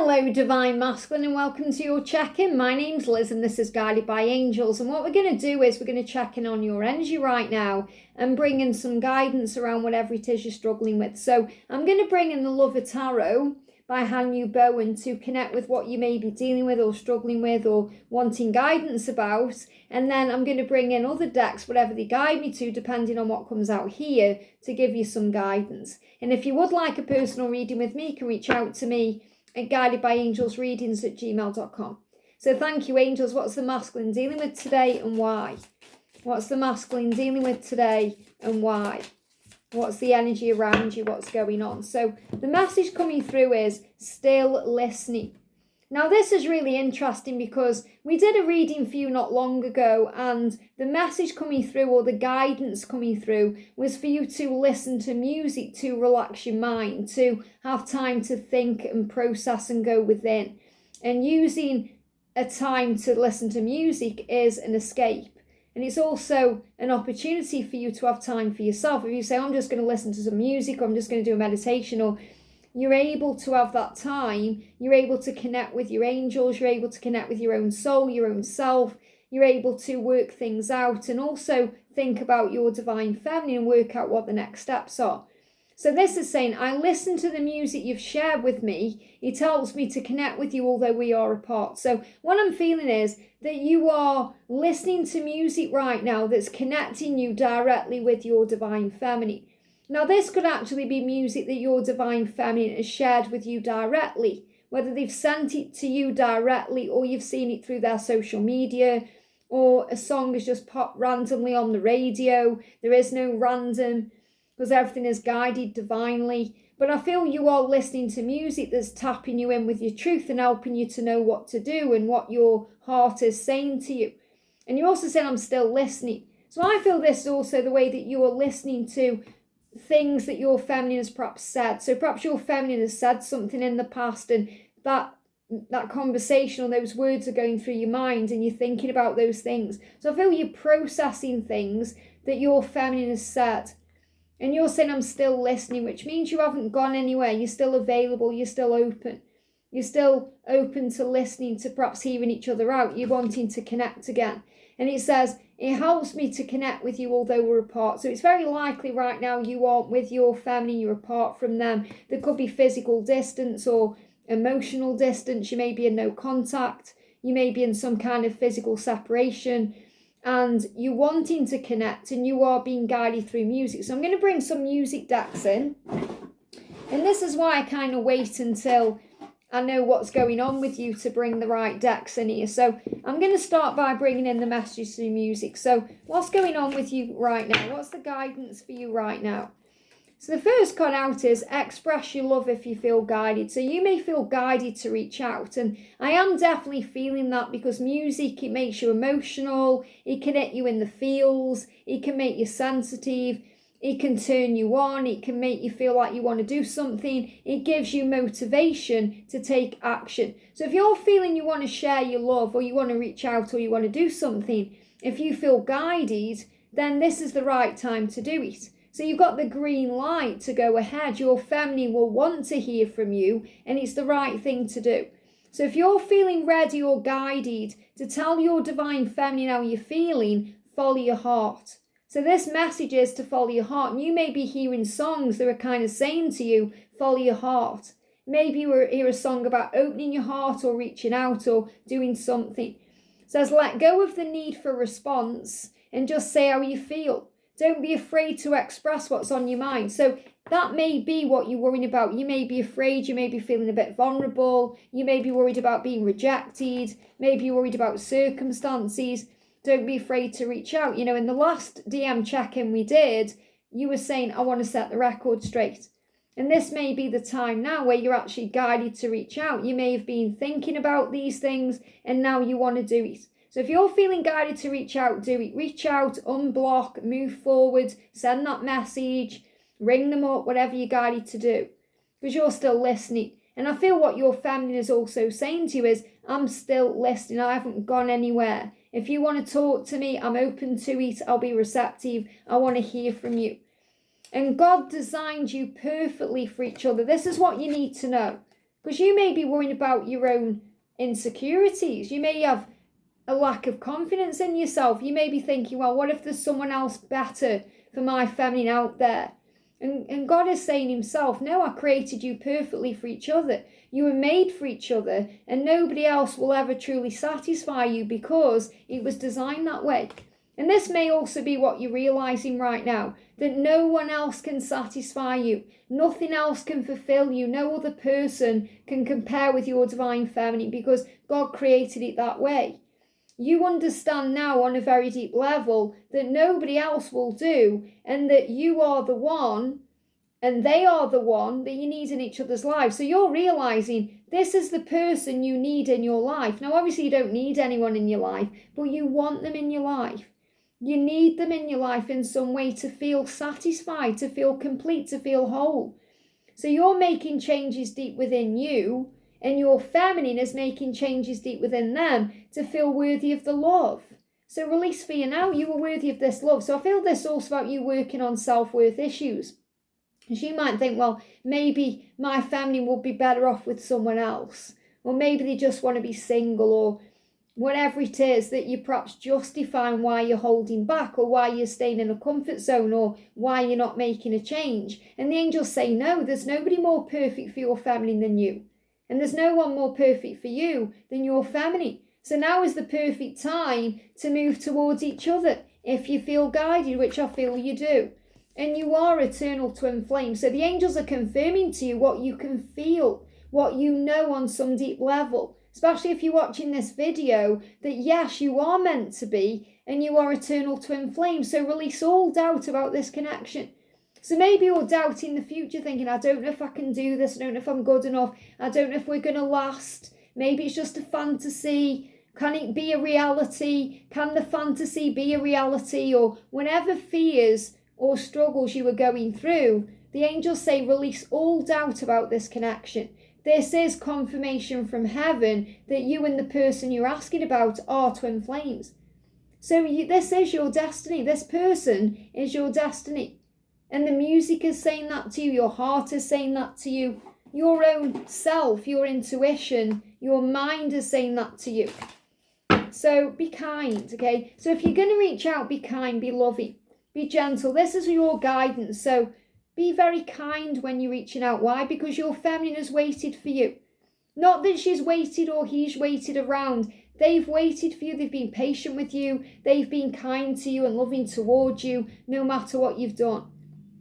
Hello Divine Masculine and welcome to your check-in. My name's Liz and this is Guided by Angels, and what we're going to do is we're going to check in on your energy right now and bring in some guidance around whatever it is you're struggling with. So I'm going to bring in the Lover Tarot by Bowen to connect with what you may be dealing with or struggling with or wanting guidance about, and then I'm going to bring in other decks, whatever they guide me to, depending on what comes out here, to give you some guidance. And if you would like a personal reading with me, you can reach out to me at guidedbyangelsreadings@gmail.com. So thank you, angels. What's the masculine dealing with today and why? What's the masculine dealing with today and why? What's the energy around you? What's going on? So the message coming through is still listening. Now this is really interesting because we did a reading for you not long ago, and the message coming through, or the guidance coming through, was for you to listen to music to relax your mind, to have time to think and process and go within. And using a time to listen to music is an escape. And it's also an opportunity for you to have time for yourself. If you say, I'm just going to listen to some music, or I'm just going to do a meditation, or you're able to have that time, you're able to connect with your angels, you're able to connect with your own soul, your own self, you're able to work things out and also think about your divine feminine and work out what the next steps are. So this is saying, I listen to the music you've shared with me. It helps me to connect with you, although we are apart. So what I'm feeling is that you are listening to music right now that's connecting you directly with your divine feminine. Now, this could actually be music that your divine feminine has shared with you directly, whether they've sent it to you directly or you've seen it through their social media, or a song has just popped randomly on the radio. There is no random because everything is guided divinely. But I feel you are listening to music that's tapping you in with your truth and helping you to know what to do and what your heart is saying to you. And you're also saying, I'm still listening. So I feel this is also the way that you are listening to things that your feminine has perhaps said. So perhaps your feminine has said something in the past, and that conversation or those words are going through your mind and you're thinking about those things. So I feel you're processing things that your feminine has said. And you're saying, I'm still listening, which means you haven't gone anywhere. You're still available. You're still open. You're still open to listening, to perhaps hearing each other out. You're wanting to connect again. And it says, it helps me to connect with you, although we're apart. So it's very likely right now you aren't with your family, you're apart from them. There could be physical distance or emotional distance. You may be in no contact. You may be in some kind of physical separation. And you're wanting to connect and you are being guided through music. So I'm going to bring some music decks in. And this is why I kind of wait until I know what's going on with you to bring the right decks in here. So I'm going to start by bringing in the messages through music. So what's going on with you right now? What's the guidance for you right now? So the first card out is express your love if you feel guided. So you may feel guided to reach out. And I am definitely feeling that because music, it makes you emotional. It can hit you in the feels. It can make you sensitive. It can turn you on. It can make you feel like you want to do something. It gives you motivation to take action. So if you're feeling you want to share your love, or you want to reach out, or you want to do something, if you feel guided, then this is the right time to do it. So you've got the green light to go ahead. Your family will want to hear from you, and it's the right thing to do. So if you're feeling ready or guided to tell your divine feminine how you're feeling, follow your heart. So this message is to follow your heart. And you may be hearing songs that are kind of saying to you, follow your heart. Maybe you hear a song about opening your heart or reaching out or doing something. It says, let go of the need for response and just say how you feel. Don't be afraid to express what's on your mind. So that may be what you're worrying about. You may be afraid. You may be feeling a bit vulnerable. You may be worried about being rejected. Maybe you're worried about circumstances. Don't be afraid to reach out. You know, in the last DM check-in we did, you were saying, I want to set the record straight. And this may be the time now where you're actually guided to reach out. You may have been thinking about these things and now you want to do it. So if you're feeling guided to reach out, do it. Reach out, unblock, move forward, send that message, ring them up, whatever you're guided to do. Because you're still listening. And I feel what your feminine is also saying to you is, I'm still listening. I haven't gone anywhere. If you want to talk to me, I'm open to it. I'll be receptive. I want to hear from you. And God designed you perfectly for each other. This is what you need to know. Because you may be worrying about your own insecurities. You may have a lack of confidence in yourself. You may be thinking, well, what if there's someone else better for my feminine out there? And God is saying himself, no, I created you perfectly for each other. You were made for each other, and nobody else will ever truly satisfy you because it was designed that way. And this may also be what you're realizing right now, that no one else can satisfy you. Nothing else can fulfill you. No other person can compare with your divine feminine because God created it that way. You understand now on a very deep level that nobody else will do, and that you are the one and they are the one that you need in each other's lives. So you're realizing this is the person you need in your life. Now, obviously, you don't need anyone in your life, but you want them in your life. You need them in your life in some way to feel satisfied, to feel complete, to feel whole. So you're making changes deep within you, and your feminine is making changes deep within them to feel worthy of the love. So release for you now, you are worthy of this love. So I feel this also about you working on self-worth issues. Because you might think, well, maybe my family will be better off with someone else. Or maybe they just want to be single, or whatever it is that you're perhaps justifying why you're holding back, or why you're staying in a comfort zone, or why you're not making a change. And the angels say, no, there's nobody more perfect for your feminine than you. And there's no one more perfect for you than your feminine. So now is the perfect time to move towards each other if you feel guided, which I feel you do. And you are eternal twin flame. So the angels are confirming to you what you can feel, what you know on some deep level. Especially if you're watching this video, that yes, you are meant to be, and you are eternal twin flame. So release all doubt about this connection. So maybe you're doubting the future, thinking, I don't know if I can do this, I don't know if I'm good enough, I don't know if we're going to last. Maybe it's just a fantasy. Can it be a reality? Can the fantasy be a reality? Or whenever fears or struggles you are going through, the angels say release all doubt about this connection. This is confirmation from heaven that you and the person you're asking about are twin flames. So this is your destiny. This person is your destiny. And the music is saying that to you. Your heart is saying that to you. Your own self, your intuition, your mind is saying that to you. So be kind, okay? So if you're going to reach out, be kind, be loving, be gentle. This is your guidance. So be very kind when you're reaching out. Why? Because your feminine has waited for you. Not that she's waited or he's waited around. They've waited for you. They've been patient with you. They've been kind to you and loving towards you, no matter what you've done.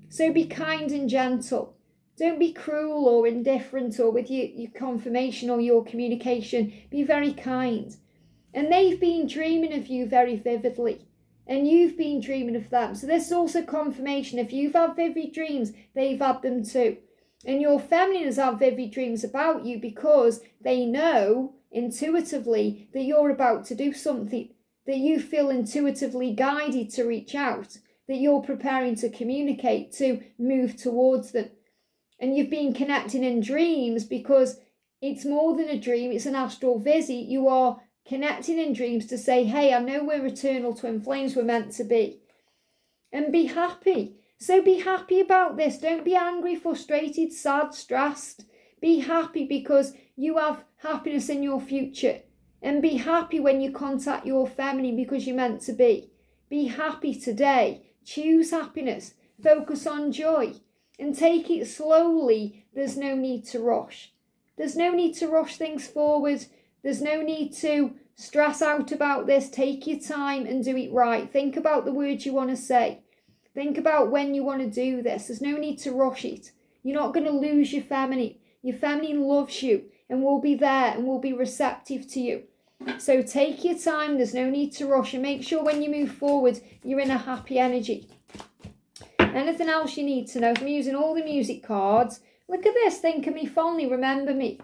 So be kind and gentle. Don't be cruel or indifferent, or with your confirmation or your communication. Be very kind. And they've been dreaming of you very vividly. And you've been dreaming of them. So this is also confirmation. If you've had vivid dreams, they've had them too. And your feminine has had vivid dreams about you because they know intuitively that you're about to do something. That you feel intuitively guided to reach out. That you're preparing to communicate, to move towards them. And you've been connecting in dreams because it's more than a dream, it's an astral visit. You are connecting in dreams to say, hey, I know we're eternal twin flames, we're meant to be. And be happy. So be happy about this. Don't be angry, frustrated, sad, stressed. Be happy because you have happiness in your future. And be happy when you contact your feminine because you're meant to be. Be happy today. Choose happiness. Focus on joy. And take it slowly. There's no need to rush. There's no need to rush things forward. There's no need to stress out about this. Take your time and do it right. Think about the words you want to say. Think about when you want to do this. There's no need to rush it. You're not going to lose your feminine. Your feminine loves you and will be there and will be receptive to you. So take your time. There's no need to rush, and make sure when you move forward, you're in a happy energy. Anything else you need to know? If I'm using all the music cards, look at this. Think of me fondly. Remember me.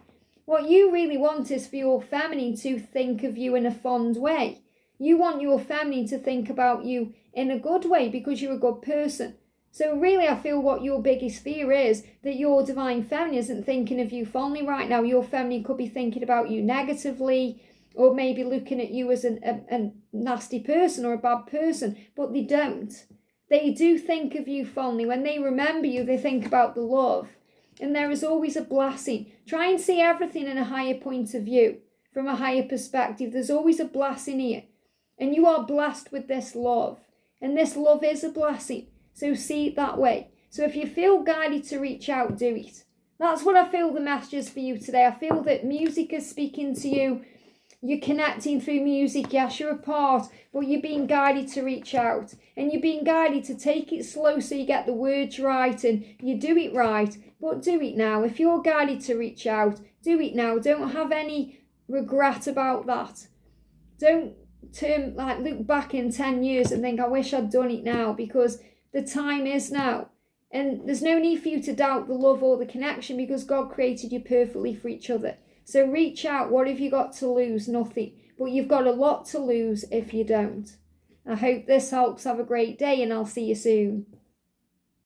What you really want is for your feminine to think of you in a fond way. You want your feminine to think about you in a good way because you're a good person. So really, I feel what your biggest fear is that your divine feminine isn't thinking of you fondly right now. Your feminine could be thinking about you negatively, or maybe looking at you as a nasty person or a bad person, but they don't. They do think of you fondly. When they remember you, they think about the love. And there is always a blessing. Try and see everything in a higher point of view, from a higher perspective. There's always a blessing here. And you are blessed with this love. And this love is a blessing. So see it that way. So if you feel guided to reach out, do it. That's what I feel the message is for you today. I feel that music is speaking to you. You're connecting through music. Yes, you're a part, but you're being guided to reach out. And you're being guided to take it slow so you get the words right and you do it right. But do it now. If you're guided to reach out, do it now. Don't have any regret about that. Don't look back in 10 years and think, I wish I'd done it now, because the time is now. And there's no need for you to doubt the love or the connection, because God created you perfectly for each other. So reach out. What have you got to lose? Nothing. But you've got a lot to lose if you don't. I hope this helps. Have a great day, and I'll see you soon.